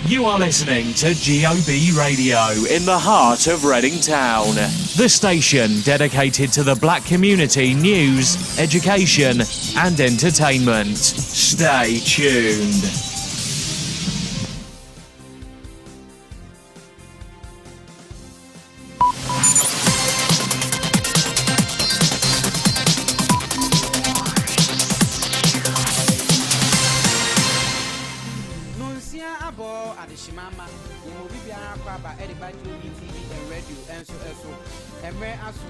You are listening to GOB Radio in the heart of Reading Town. The station dedicated to the black community news, education and entertainment. Stay tuned.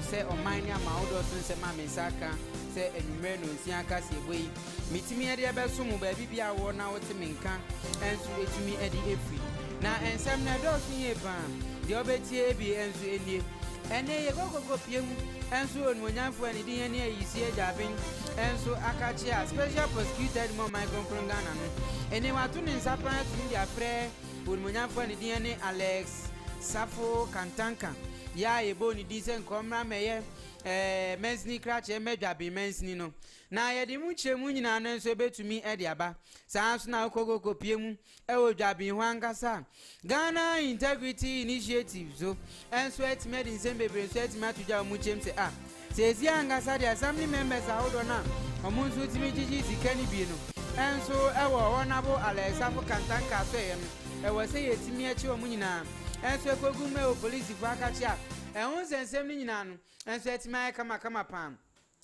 Say on mine and my old say Mammy Saka, say and Reno, Siaka, say, wait, meet me at the Abbasum, baby, I wore now to Minka, and to me at the Effie. Now, and some Nados in a pan, the Obeti be and so in and they go PM, and so on when you're for any DNA, you see a jabbing, and so Akachi, special prosecutor, more my Ghana, and they were tuning surprise in their prayer, when you're for any DNA, Alex, Safo, Kantanka. Ya eboni disen komra meye mensni krache medwa be mensni no na ye di mu chemu nyina no so betumi e de aba saa so na okogo kopie mu e odwa be ho ankasa Ghana Integrity Initiative so enso etime di nsem bebre so etime atoja mu chem se sezi ankasa the assembly members ahodo na omunso etime gigi zikani bi no enso e wo wonabo Alexander Kantanka so ye no e wo se yetime achi omu nyina enso ekogume o police fakachia ehun sensem ni nyina no enso etima kama pam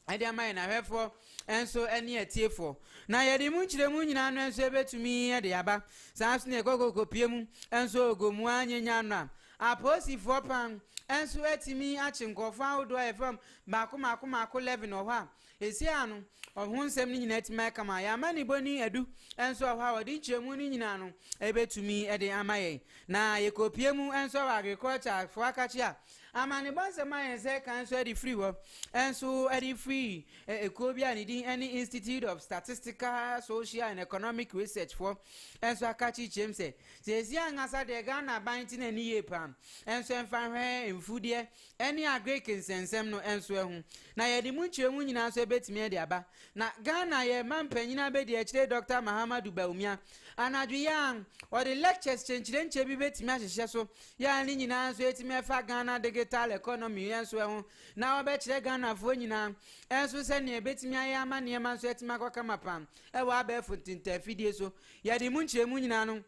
ade amai na hwefo enso ene atiefo na yedi mu nkire mu nyina no enso ebetumi ade aba sanso ne kokokopie mu enso ogomu anyenya no aposifo pam enso etimi achinkofo awdo efam baako 11 no ha esi anu ohun nsem ni nyina etima kama ya mani boni edu enso ha wodi nkyeremu ni nyina no ebetumi ade amaye na yekopie mu enso agriculture fo akachia amani bonse maye se kan so edi free wo enso edi free ekobia ni din any Institute of Statistical Social and Economic Research for enso akachi chemse sezi angasa de Ghana banti na ni yepam enso enfanhwe emfudie any agric nsensem no enso ehu na yedi mu nkyeremu nyina so ebetimi edi aba na Ghana ye mampanyina be de akire Dr. Mahamadu Baumia anadu yang or the lectures chenchire bi betimi ahyehyɛ so ya ni nyina so etimi afa Ghana digital economy enso ehu na obekire Ghana fo nyina enso se ne betimi aye ama ne ma so etimi akɔka mapam e wa aba efuntinta fidie so ya di mu nkyeremu nyina no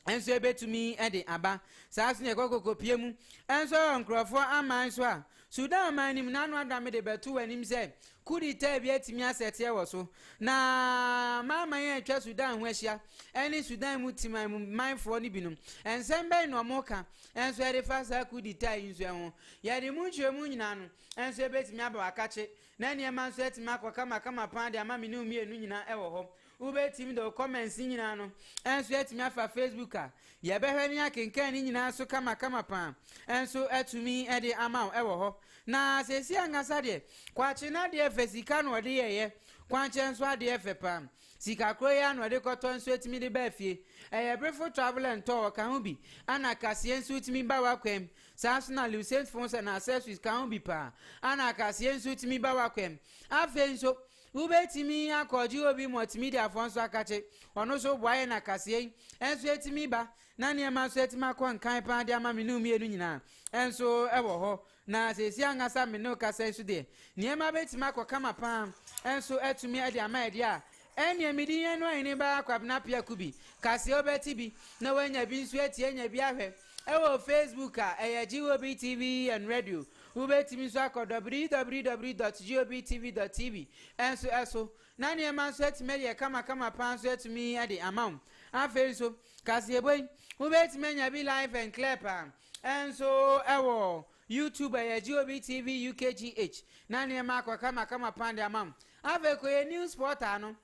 enso ebetumi ede aba saa so ne kokokopie mu enso nkrofo aman so a Sudan manim nanu adame de betu wanim se kudi te bi etimi asete e wo so na mama ye atwa Sudan ho ahia eni Sudan mutima manfo ni binum ensembe no moka enso e refa sa kudi ta yinso ho ye de munchemu nyina no enso ebetimi aba wakache na ne ma so etimi akoka kama pan de ama me no mienu nyina e wo ho ubetimi do comments nyina no enso etimi afa Facebook a ye behwe ni akenkan ni nyina so kama pan enso etumi e de ama e wo ho na sesi angasa de kwachi na de efesika no de yeye kwanche enso ade efepa sika kroya no de koto enso etimi de ba fie brefo travel and tour kan hu bi ana kase enso etimi ba wakwem saso na license funds and accessories kan hu bi pa ana kase enso etimi ba wakwem afa enso ubetimi akoji obi multimedia fonso akache ono so boaye na kase enso etimi ba na ne ma so etimi akon kan pa de ama menu mienu nyina enso ewo ho na sesi angasa menu kase enso de ne ma betimi akoka mapam enso etumi ade ama ade a enya midi yen no ene ba Oheneba Appiah Kubi kase obeti bi na wanya bi nso eti enya bi ahwe ewo Facebook a JUABEN TV and radio ubetimi so akọ www.gobtv.tv enso na ne ma so etime ye kama pan so etumi ade amount afa so kase eboy ubetimi enya bi live and clip enso ewo YouTube JUABEN TV UKGH na ne ma akọ kama pan de amount afa ko ye news portal no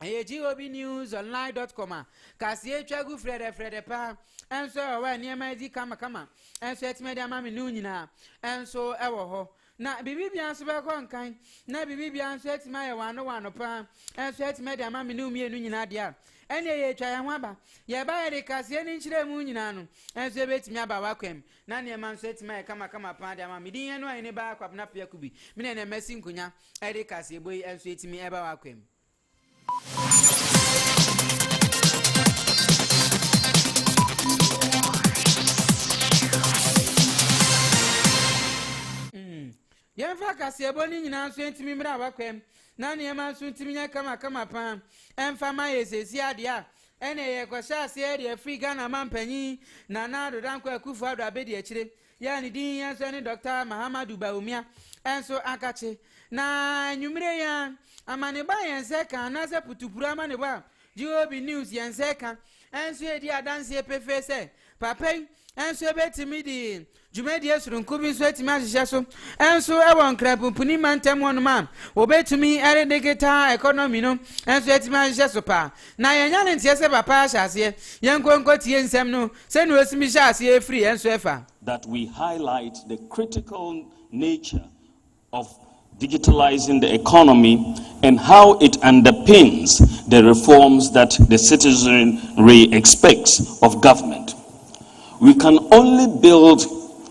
GOBnewsonline.com kasi etwagu frede pa enso wa niema di kama enso etime de ama me nu nyina enso ewo ho na bibi bia so be ko nkan na bibi bia so etime ye wano pa enso etime de ama me nu mienu nyina de a ene ye twa ye ho aba ye ba ye de kasi eni nchire mu nyina no enso ebetime aba wakwem na niema so etime ye kama pa de ama me din ye no Oheneba Appiah Kubi me na mesi nkunya e de kasi eboy enso etime eba wakwem. Yemfa kasebo ni nyina so ntimi mra bakwem na ne yema so ntimi nya kama pam emfa ma yesesi ade a ene ye kwasha ase area free Ghana mampanyi na na do danko akufu ado abedi akire ya ni din ya so ni Dr. Mahamadu Baumia enso akache na nwumire ya amane ba yense kan na se putupuru amane ba JUABEN news yense kan enso edi adanse epefe se papai enso ebetimi di jumedi esurunku bi so etimi ahihye so enso ewon krapupuni mantem won ma obetumi ere digital economy no enso etimi ahihye so pa na yenya ne ntie se papa ahase yenkonko tie nsem no se no esimi hye free enso efa that we highlight the critical nature of digitalizing the economy and how it underpins the reforms that the citizenry expects of government. We can only build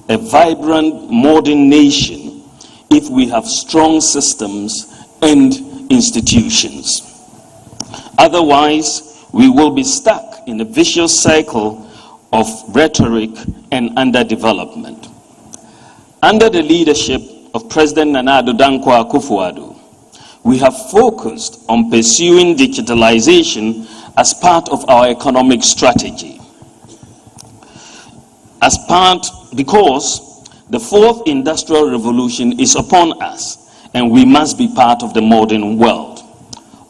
a vibrant modern nation if we have strong systems and institutions. Otherwise, we will be stuck in a vicious cycle of rhetoric and underdevelopment. Under the leadership of President Nana Addo Dankwa Akufo-Addo, we have focused on pursuing digitalization as part of our economic strategy. Because the fourth industrial revolution is upon us and we must be part of the modern world.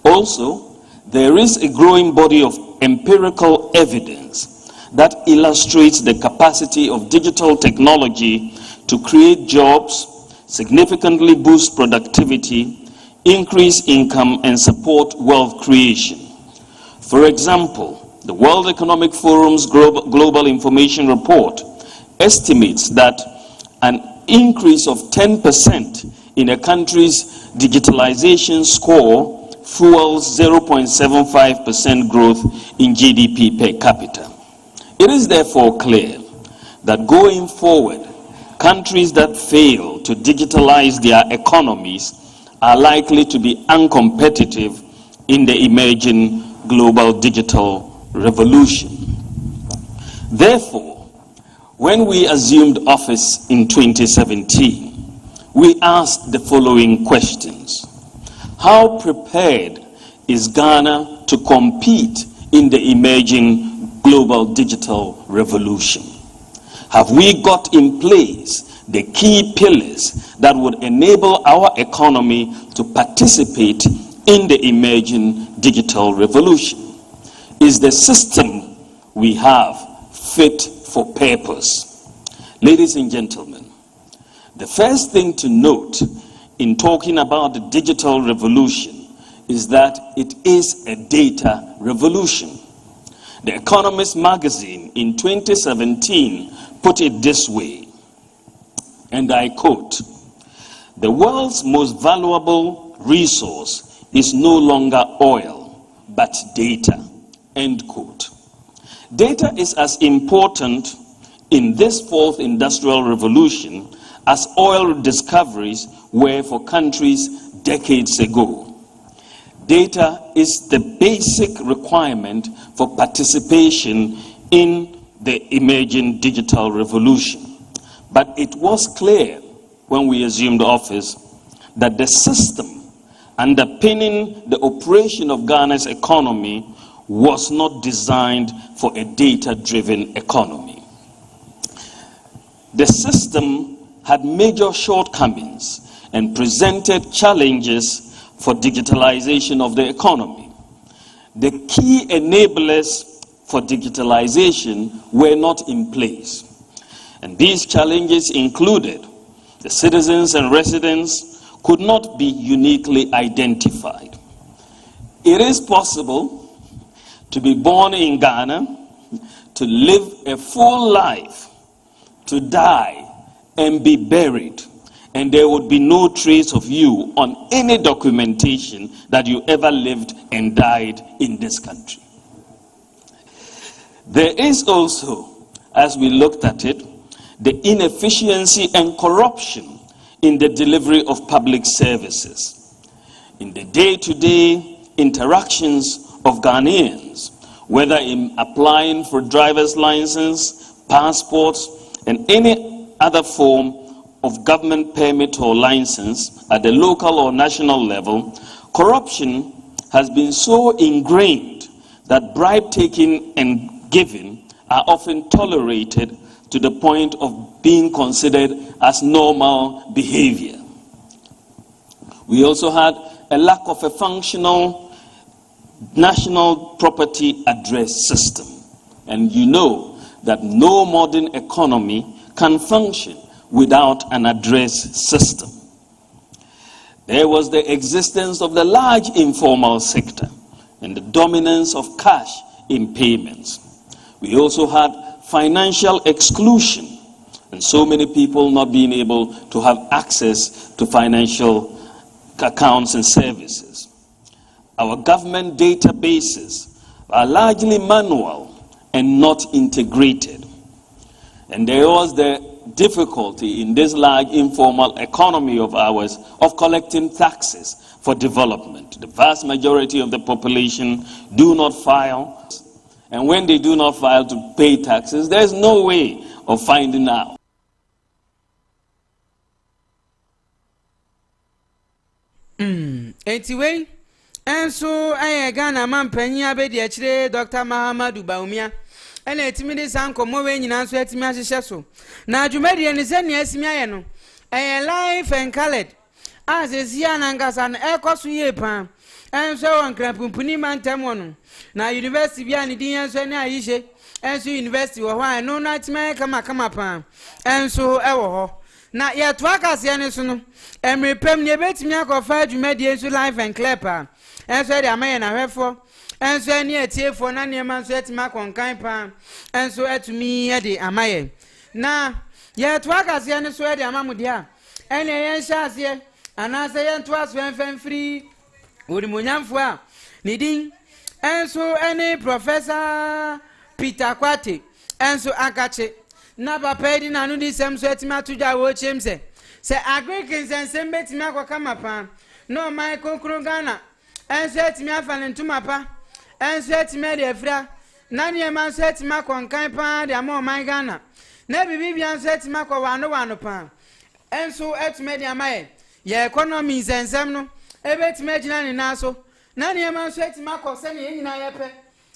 Also, there is a growing body of empirical evidence that illustrates the capacity of digital technology to create jobs, significantly boost productivity, increase income, and support wealth creation. For example, the World Economic Forum's Global Information Report estimates that an increase of 10% in a country's digitalization score fuels 0.75% growth in GDP per capita. It is therefore clear that going forward, countries that fail to digitalize their economies are likely to be uncompetitive in the emerging global digital revolution. Therefore, when we assumed office in 2017, we asked the following questions. How prepared is Ghana to compete in the emerging global digital revolution? Have we got in place the key pillars that would enable our economy to participate in the emerging digital revolution? Is the system we have fit for purpose? Ladies and gentlemen, the first thing to note in talking about the digital revolution is that it is a data revolution. The Economist magazine in 2017 put it this way, and I quote, "The world's most valuable resource is no longer oil, but data," end quote. Data is as important in this fourth industrial revolution as oil discoveries were for countries decades ago. Data is the basic requirement for participation in the emerging digital revolution. But it was clear when we assumed office that the system underpinning the operation of Ghana's economy was not designed for a data-driven economy. The system had major shortcomings and presented challenges for digitalization of the economy. The key enablers for digitalization were not in place. And these challenges included the citizens and residents could not be uniquely identified. It is possible to be born in Ghana, to live a full life, to die and be buried, and there would be no trace of you on any documentation that you ever lived and died in this country. There is also, as we looked at it, the inefficiency and corruption in the delivery of public services. In the day-to-day interactions of Ghanaians, whether in applying for driver's license, passports, and any other form of government permit or license at the local or national level, corruption has been so ingrained that bribe taking and giving are often tolerated to the point of being considered as normal behavior. We also had a lack of a functional national property address system. And you know that no modern economy can function without an address system. There was the existence of the large informal sector and the dominance of cash in payments. We also had financial exclusion and so many people not being able to have access to financial accounts and services. Our government databases are largely manual and not integrated. And there was the difficulty in this large informal economy of ours of collecting taxes for development. The vast majority of the population do not file, and when they do not file to pay taxes, there's no way of finding out. Anyway, and so I Ghana man penny abedi achire Dr. Mahamadou Baumia. And let me this uncle moving in answer to me as a shadow. Now, you made any send yes, me, I life and colored as is yan and gas and echoes ye pan. And so on, Crampuni man Tamon. Now, University Bian Indians and Aisha, and so University or why no nightmare come upon. And so, now, yet, Wakas Yanison, and repem near bet me of five you made into life and clapper. And so, I may and I have for. And so near tear for none your man set mark on kind pan, and so at me at the amaye. Now, yet work as yan swear the amamudia, and a yan shas here, and as a yan twas when free, would Munyam for needing, and so any Professor Peter Quati, and so I catch it. Never paid in another same sweat matuja watch him say Agricans and send bet me come upon. No, Michael Krugana, and set me up and to my pa. And set me the fra. Nanya man set ma con campa, the amor my Ghana. Never Vivian set Mako one pan. And so at media my ye economies and semno, a bet imagine in Naso. Nanya man set Mako sending in Iape.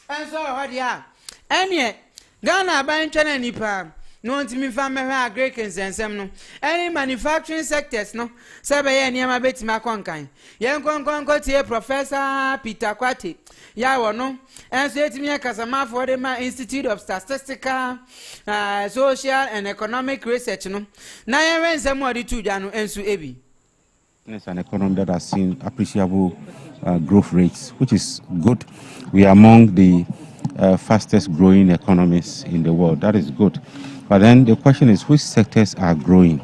And so what ya. And yet, Ghana by China Nipa. No to me family Greekans and semno. Any manufacturing sectors no. Sabe near my bet ma conkin. Young con Professor Peter Quati. Ya no, and so it me a Casama for the Institute of Statistical, Social and Economic Research. No, now I ran some more to Janu and so Ebi. It's an economy that has seen appreciable growth rates, which is good. We are among the fastest growing economies in the world. That is good. But then the question is, which sectors are growing?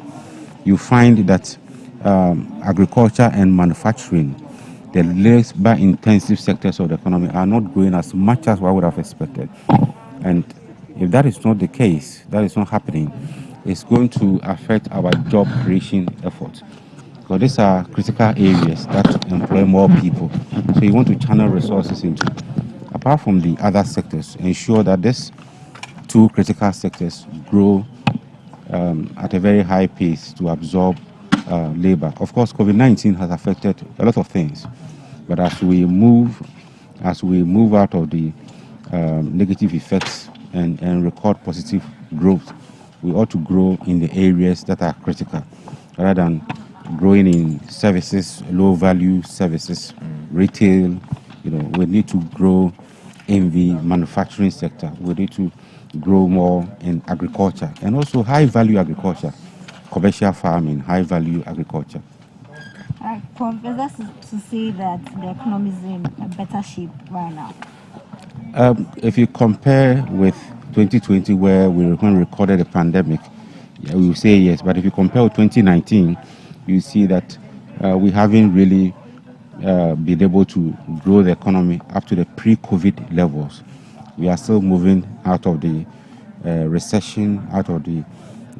You find that agriculture and manufacturing, the labor-intensive sectors of the economy, are not growing as much as one would have expected. And if that is not the case, that is not happening, it's going to affect our job creation efforts. Because these are critical areas that employ more people. So you want to channel resources into, apart from the other sectors, ensure that these two critical sectors grow at a very high pace to absorb labor. Of course, COVID-19 has affected a lot of things, but as we move out of the negative effects and record positive growth, we ought to grow in the areas that are critical, rather than growing in services, low-value services, retail. You know, we need to grow in the manufacturing sector. We need to grow more in agriculture, and also high-value agriculture. Commercial farming, high-value agriculture. That's to say that the economy is in a better shape right now. If you compare with 2020, when we recorded a pandemic, we will say yes. But if you compare with 2019, you see that we haven't really been able to grow the economy up to the pre-COVID levels. We are still moving out of the recession, out of the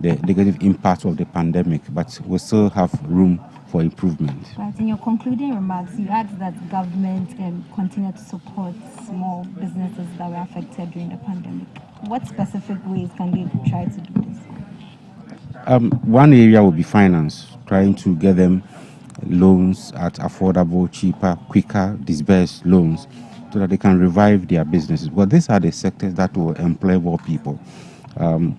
negative impact of the pandemic, but we still have room for improvement. Right. In your concluding remarks, you add that government continue to support small businesses that were affected during the pandemic. What specific ways can they try to do this? One area will be finance, trying to get them loans at affordable, cheaper, quicker, disbursed loans so that they can revive their businesses. But these are the sectors that will employ more people.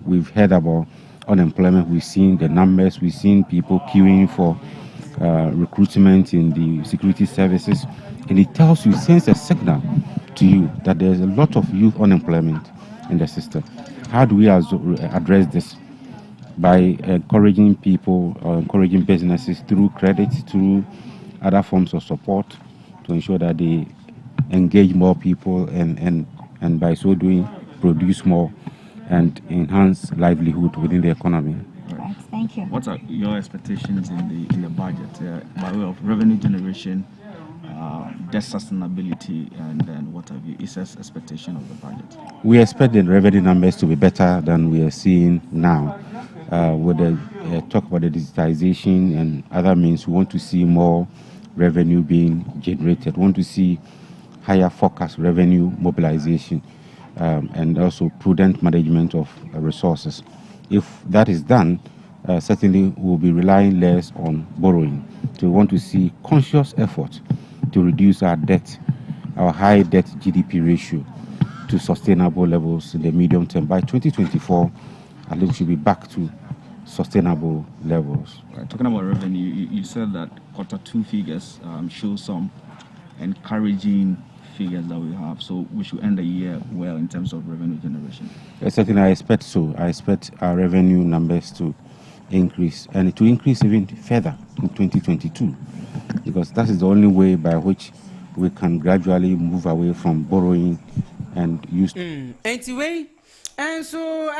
We've heard about unemployment. We've seen the numbers. We've seen people queuing for recruitment in the security services. And it tells you, sends a signal to you that there's a lot of youth unemployment in the system. How do we address this? By encouraging people or encouraging businesses through credit, through other forms of support to ensure that they engage more people and by so doing produce more and enhance livelihood within the economy. Right, thank you. What are your expectations in the budget by way of revenue generation, debt sustainability, and then what have you? Is this expectation of the budget? We expect the revenue numbers to be better than we are seeing now. With the talk about the digitization and other means, we want to see more revenue being generated. We want to see higher forecast revenue mobilization and also prudent management of resources. If that is done, certainly we'll be relying less on borrowing. So we want to see conscious effort to reduce our debt, our high debt GDP ratio to sustainable levels in the medium term. By 2024, at least we should be back to sustainable levels. Right. Talking about revenue, you said that Q2 figures show some encouraging figures that we have. So we should end the year well in terms of revenue generation. Certainly, I expect so. I expect our revenue numbers to increase, and to increase even further in 2022, because that is the only way by which we can gradually move away from borrowing and use. Anyway, and so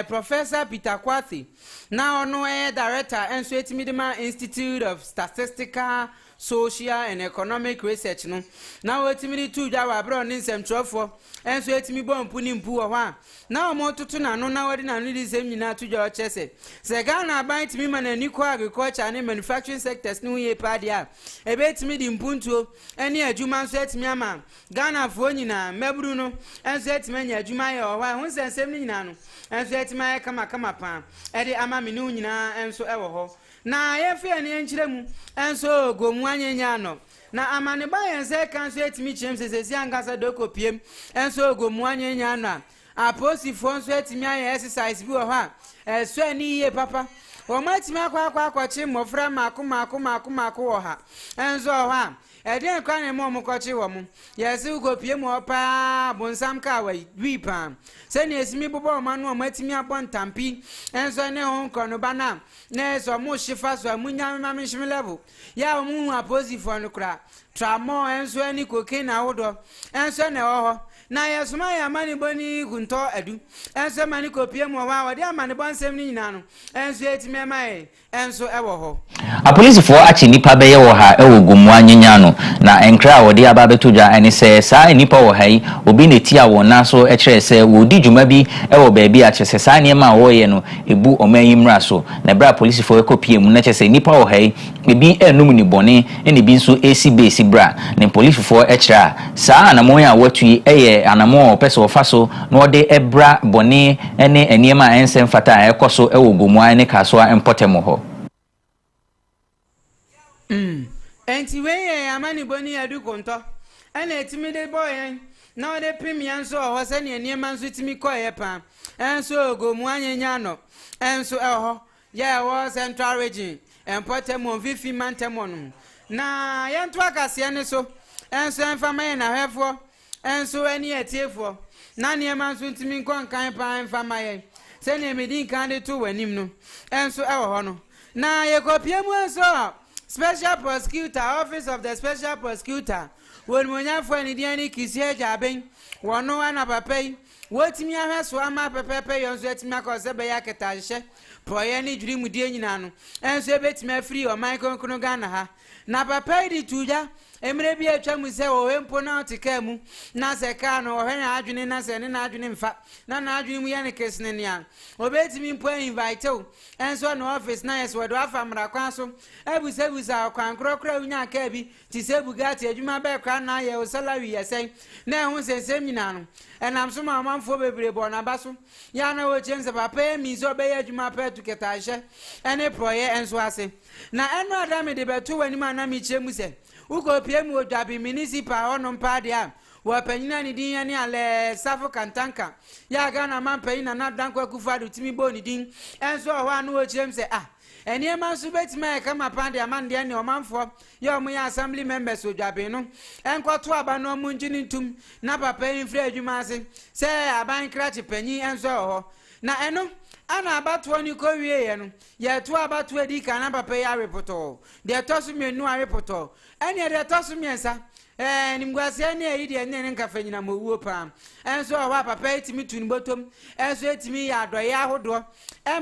Professor Peter Kwasi, now director and so Midima Institute of Statistical, Social and Economic Research. No, now it's me too. That brought in some trouble, and so it's me born putting poor one. Now more to no now I didn't need the same to your chest. Sagana bind me man and new agriculture and manufacturing sectors new year padia. A bet me the impunto, and near Juma set me a man. Ghana Fonina, Mebruno, and set me a Jumaya or one and 79, and set my come upon. Eddie Amaminuna and so ever. Na yefi ani enchiremu enso gomwanye nyano na amane ba yense kan so etimi chim sesesi angasa doko piem enso gomwanye nyano aposi fon so etimi aye exercise bi wo ha eso ani ye papa o matimi akwa chi mofra mako wo ha enso ha eden kwane mo mkochi wo mu yesi ugo piem wo pa bonsam ka wi pa se ni esimi bobo manu o matimi abon tampi enso ne hon kono bana na so mo shifa so amunya ma me shime level ya mu aposi fon kra tramo enso ani koke na wodo enso ne ho na yesuma ya mani boni kunto adu enso mani kopie mo wa wode amani bonsem ni nyina no enso etime mai enso ewo ho apolisifoɔ akyi nipa bɛyɛ wɔ ha ɛwɔ gomu anyenya no na enkra a wɔde aba bɛtodwa ɛne sɛ saa nipa wɔ ha yi obi ne ti a wɔn naso ɛkyerɛ sɛ wɔdi dwuma bi ɛwɔ baabi a kyerɛ sɛ saa nneɛma a wɔyɛ no ebu ɔman yi mmra so na bra apolisifoɔ ɛkɔpie mu na kyerɛ sɛ nipa wɔ ha yi ebi ɛnum ni bɔne ɛne bi nso esi base bra ne apolisifoɔ ɛkyerɛ a saa anamɔn a wɔatu yi ɛyɛ anamɔn a ɔpɛ sɛ ɔfa so na ɔde ɛbra bɔne ɛne nneɛma a ɛnsɛm fata a ɛkɔ so ɛwɔ gomu ne kasoa mpɔtɛm hɔ. Enti we amani boni adu konto ena etimi de boy na de premium so ho se ne niema nso etimi koye pa enso gomu anyenya no enso eho ya wo central region empotemo 50 mantemo no na yento akase ne so enso enfama na hwefo enso ani etiefo na niema nso etimi konkan pa enfama ye se ne medi kan de to wanim no enso eho no na ye kopie mu enso Special Prosecutor, Office of the Special Prosecutor. When we have for any Kisia JUABEN, one no one pay. What me has swama pepe, yon sweat me cause a bayakatashe, poyani dream with Yanano, and so bet me free or Michael Kunogana. Na papa di tuja, emre bi atwa mu se wo hempo na otika mu na se ka no wo hwen adwene na se ne na adwene mfa na adwene mu ye ne kesne ne a obetimi mpo invite o enso no office na yes wodo afa mra kwa so ebusa kwan krokro unya ka bi ti se bugati adwuma be kwa na ye o salary yesen na ehun sensem nyina no enam so ma manfo bebre bo na baso ya na wo chense papa mi so be adwuma pa tuketa hye ene proye enso ase na eno adame de beto wani ma na mi chemu se uko pie mu odwabi municipal onom pa de a wo panyina ni din ya ni ale safo kantanka ya ga na man panyina na dankwa kufadu timi bo ni din enso ho anu wo chem se eni man so betima e kama pande amande ne omanfo ya omo ya assembly members odwabe no enkoto aba no mu njini ntum na papa infre adwuma ase se aban krachi panyi enso ho na eno ana abato ni ko wie ye no ye to abato edi ka na papa ya repoto de tosu menu a repoto eni de tosu miensa nimguase ne yi de ne nka fanyina mowuo pa enso ho papa etimi tun botom enso etimi ya adoye ahodo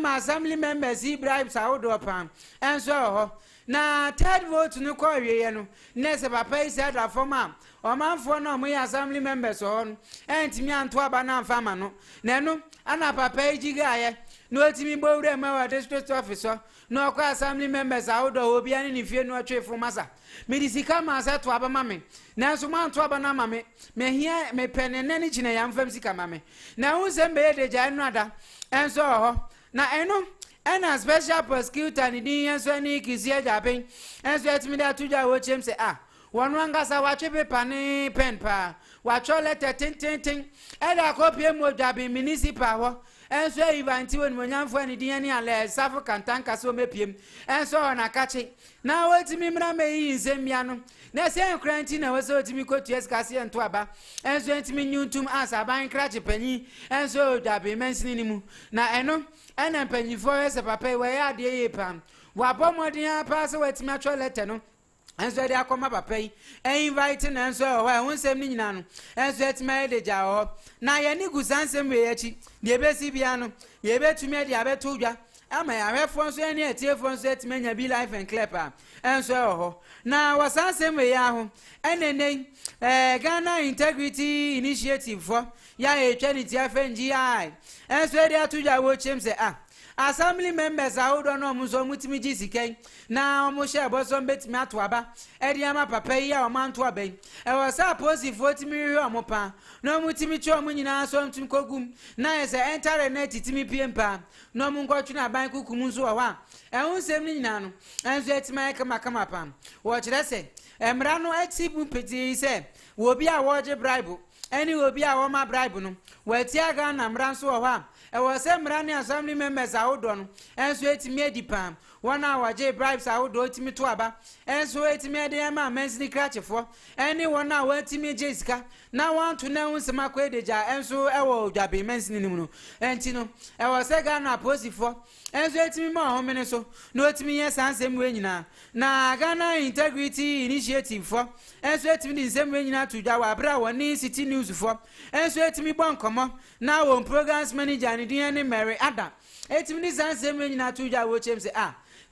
ma assembly members bribes ahodo pa enso ho na third vote no ko wie no ne se papa isi ada forma o manfo no mo ya assembly members ho no entimi anto aba na mfama no na no ana papa ejiga ye no etimi bowure ma wa district officer no ko assembly members ahodo obi ani ni fie no atwefo masa medisika ma sa to aba mame na so man to aba na mame me hia me penene ni chine ya mfam sika mame na hu se mbe de ja no ada enso ho na eno ena special prosecutor ni din enso ni kisia jaben enso etimi da tuja wo chem se wonu angasa wa chepe pani pen pa wa chole ten eda kopie mo jabi municipal ho enso ivanti won monyamfo ni din ni ale safo kantanka so mepiem enso na kachi na wetimi mra me yi nzemia no na se enkranti na we so timi kotu eskase ento aba enso entimi nyuntum asa ban krachi panyi enso jabi mensini ni mu na eno ena panyi fo ese papa we ya de ye pam wa bomodin apa se wetimi atwa letter no enso de akoma papa yi invite na enso ho ehun ni nyina no enso etime de ja ho na ye ni gusansem we yachi de besi bia no ye betumi de abeto dwa ama ya hwefo nso eni etiefo nso etime nya bi life and clear enso ho na wasansem we ya ho enene Ghana Integrity Initiative for ya eternity FNGI enso de atudwa wo chem se assembly members ahodo no muzo mutimi jisiken na omo she boso betimi atoaba ediama papa yi a omanto aben e wo sa posi 40 million omo pa no mutimi chi omo nyina so mtum kogum na ese enter net timi piempa no mu nkotwe na ban kukum nso wa ehun sem ni nyina no enso etima kama pa wo kire se emra no atibu peti se wo bi a wo je bribe eni wo bi a wo ma bribe no wati aga na mra nso wo ha e wo se mra ne assembly members ahodo no enso etimi edipam wona waje bribes ahodo etimi to aba enso etimi ede ma mensini krachefo eni wona watimi jesika na want na unsema kwedeja enso e wo dwabe mensini nimu no enti no e wo se ga na posifo enso etimi ma homene so no etimi ye sansem we nyina na Ghana Integrity Initiative for enso etimi di nsem we nyina to dwa wa bra woni City News for enso etimi bon komo na wo programs manager ni din ni Mary Ada etimi di sansem we nyina to dwa wo chem se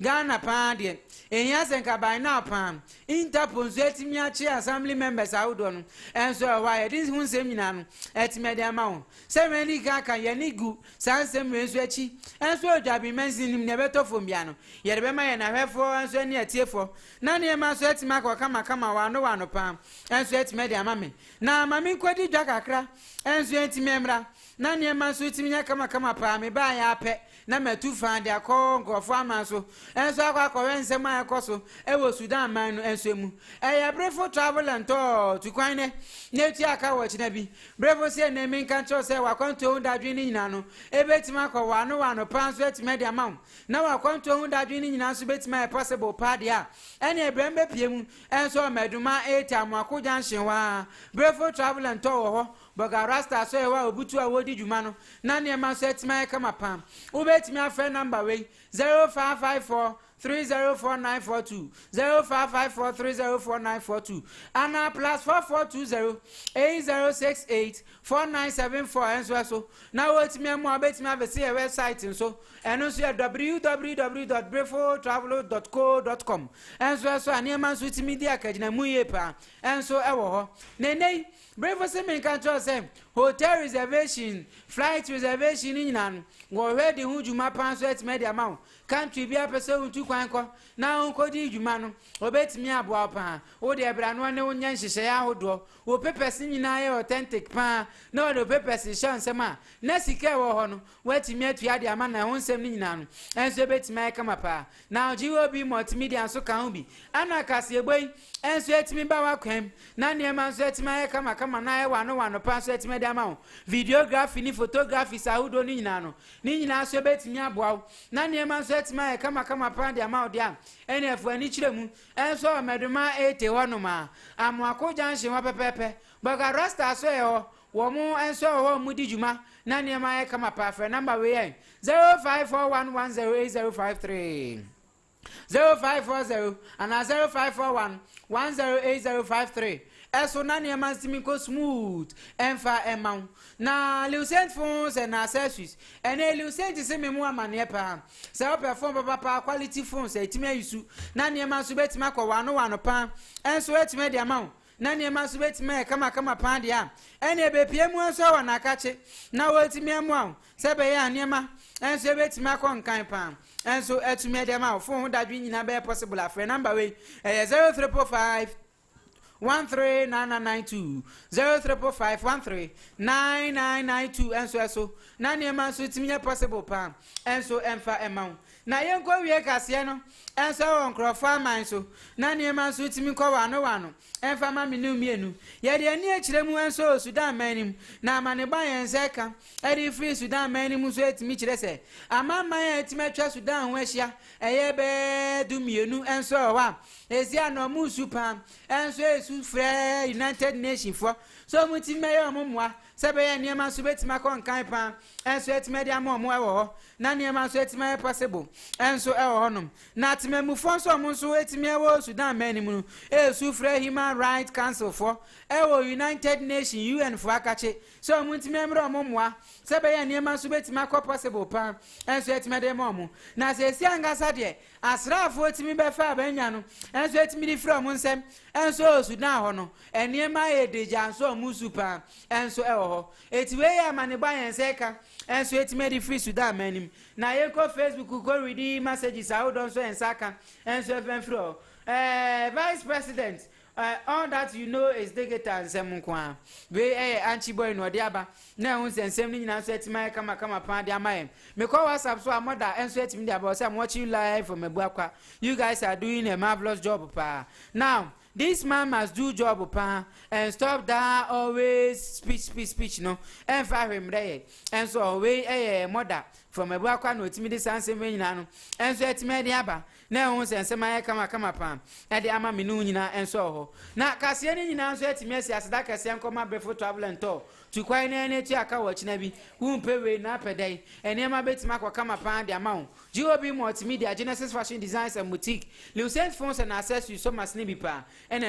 Ghana pa de enya senka by now pam Interpol so etimi achi assembly members ahodo no enso wa ye din hu nsem nyina no etimi de ama wo se many ka ye ni gu sansem we so achi enso odwabi mensinim ne beto fombia no ye de be ma ye na hwefo enso ni atiefo na ne ma so etimi akwa kama wa no pam enso etimi de ama me na mami kwadi dwa kakra enso etimi emra na ne ma so etimi nya kama pa me ba ya pe na metu fan de akọ ngofo ama so enso akwa nsem akoso e wo Sudan man no enso mu e brefo travel and to kwan ne netu aka wo china bi brefo se na mi kan cho se wa kwanto hu dadwe ni nyina no e betima akọ wa no pan so etime de amount na wa kwanto hu dadwe ni nyina so betima possible pa de a ene ebrembe piemu enso meduma 8 amako junction wa brefo travel and to ho boga rasta so e wa obutu a wodi djuma no na ne ma so etime kama pam ubetimi afa number we 0554 304942 0554304942 and plus 4420 8068 4974 and so now what's me more bet me have a website and so and also www.brefotravel.co.com and so and your man's with media kajina muyepa and so ewo nene Bravo Semen control say hotel reservation, flight reservation in nan. Go ready who you map and sweat made amount. Country be a person to quanko. Now uncle di you man. Obet me a boapa. O de brand one no yan she how do. O peppers in authentic pan. No the peppers is shan sama. Nessy care or wet me to add a man I won't send in nan. And so bet me come up. Now JUABEN multimedia and so can be. Anna Cassia boy and sweat me bawa came. Nanya man sweat my come na one pass sweat me amount. Videography ni photography sa hudo ni nyina so betimi aboa na ne man so etima kama pan de amount dia enefo ani kiremu enso meduma 80 hono ma amoako junction wa pepepe baga rasta so e ho wo mu enso ho mu di juma na ne man kama pa fe number we 0541108053 0540 and 0541 108053 eso na ne man simi ko smooth enfa emau na lucent phones and accessories and lucent se me mu amane pa se o perform papa quality phones etime yusu na ne man so betima kwa wano pa enso etime de amount na ne man so betima kama pa dia ene be pie mu enso wa na kache na wetime amu a se be ya ne ma enso betima kwa nkan pa enso etume de amount phone dadwi nyina be possible afre number we 0345 139992 0345139992 enso na ne man so timi possible pa enso emfa emau na yenko wie kase no enso won krofa man so na ne man so timi ko wano emfa ma minu mienu ye de ani akiremu enso Sudan manim na mane ba yen seka eri free Sudan manim so etimi kire se ama man etimi atwa Sudan ho ahia eye be du mienu enso wa ezia no mu supa enso free United Nations for so muti meyo momwa sebe ye niema so betima kon kan pa enso etime dia momwa wo na niema so etime possible enso e wo honom na timemu fo so mo so etime wo Sudan mani mu esu free Human Rights Council for e wo United Nations UN for akache so muti memro momwa sebe ye niema so betima ko possible pa enso etime de momu na se si angasa de asrafo etime be fa banya no enso etime di from nsem enso Sudan hono eniema edeja so musupa enso eho etiwe ya maneba yenseka enso etime di free Sudan manim na yeko Facebook ko read messages how don so ensaka enso efenfro Vice President all that you know is digital nsem kwa we anchi boy no de aba na hu nsem ni nyina so etima kama pan de amaye me call WhatsApp so amoda enso etimi de aba so I'm watching live from Ebuakwa. You guys are doing a marvelous job pa. Now this man must do job pa and stop that always speech no and fire him there and so we mother from Ebuakwa no timi de sanse me nyina no and so etime de aba na hu nsem kama pa e de ama me no nyina and so ho na kase ni nyina so etime asi asada kase nkoma before travel and tour to kwai na ene ti aka wo china bi hu pewe na pedai enema betima kwa kama pa de ama JUABEN multimedia Genesis fashion designs and boutique lucent phones and accessories so must be pa